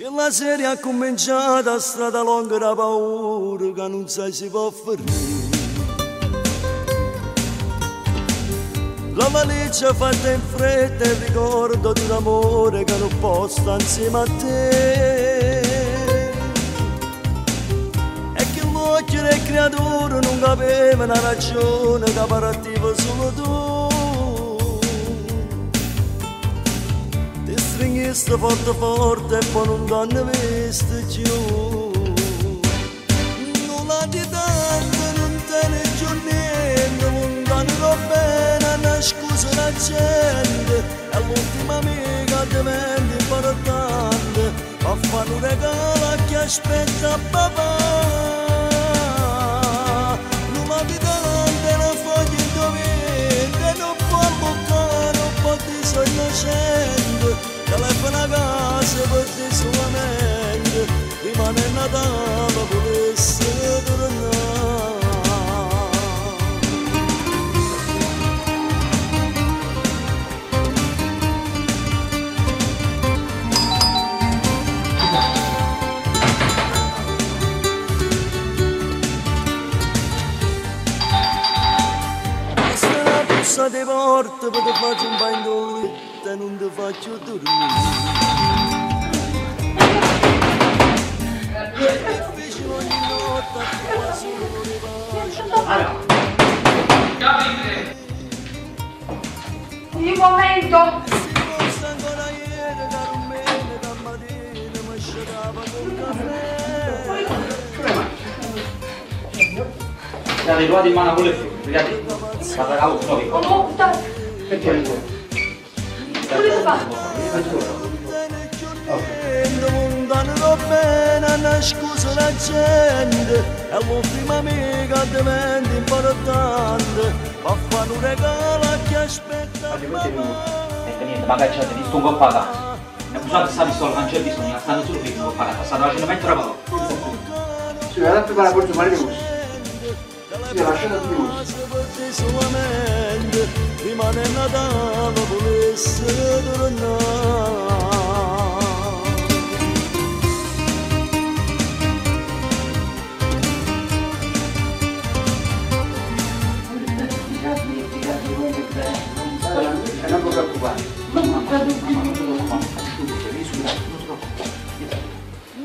Che la serie ha cominciato a strada lunga da paura che non sai si può fermare. La valigia fatta in fretta è il ricordo di un amore che non può stare insieme a te. E che l'occhio del creatore non capeva una ragione che partiva solo tu. Ti stringiste forte forte e poi non t'hanno visto giù. Nulla di tanto, non te ne giù niente, non t'hanno bene. Scusa la gente, è l'ultima amica diventa importante, ma fanno un regalo a chi aspetta papà. L'uomo abitante la foglia indovina, non può bucare, non può dire innocente, telefona a casa per dire solamente, rimane Natale, volesse tornare. Ti porto per ti faccio un bagno in letto e non ti faccio dormire. È difficile ogni notte a trovare solo ripace. Capite? Un momento! Si posta ancora ieri da rumene, da mattina mi asciugava col caffè. Guardate, trovate in mano con le frutte, vedete? Guarda la voce, no? Oh, dai! Perché non vuoi? Cosa fa? Lontano bene, non scusa la gente, è l'ultima amica diventa importante, ma fanno un regalo a chi aspetta papà. Niente, magari c'è visto un po' pagato. E scusate, sta visto, non c'è bisogno, stanno solo qui un po' pagato, stanno facendo mettere la parola. Sì, vado a preparare per domani di gusto. Sì, lasciate di gusto. Rimane Natale, volesse tornare. Non ti preoccupare.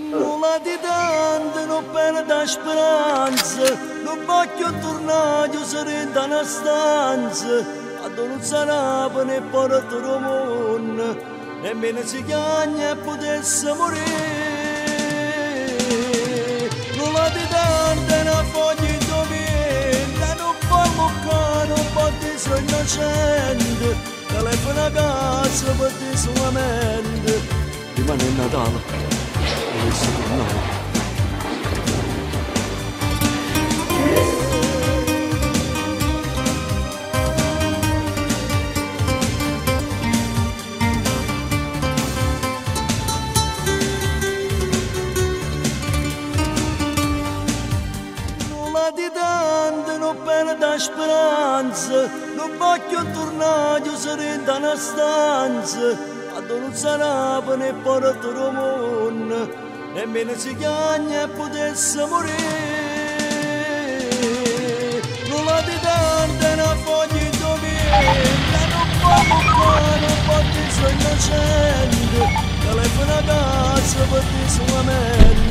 Nulla di tanto, non perde speranza, non voglio tornare, io sarei in una stanza, a non sarà per ne porto il mondo, nemmeno si chiama e potesse morire. Nulla di tanto, una foglia in dovere, non può bucare, non può dire innocente, telefona a casa per dire solamente, rimane Natale. Volesse tornare. Nulla di tanto, non perde speranza, non voglio tornare, io sarei in una stanza. Non sarà per ne porto il mondo, nemmeno si chiama e potesse morire. Nulla di tanto, una foglia in dovere, non può bucare, non può dire innocente, telefona a casa per dire solamente.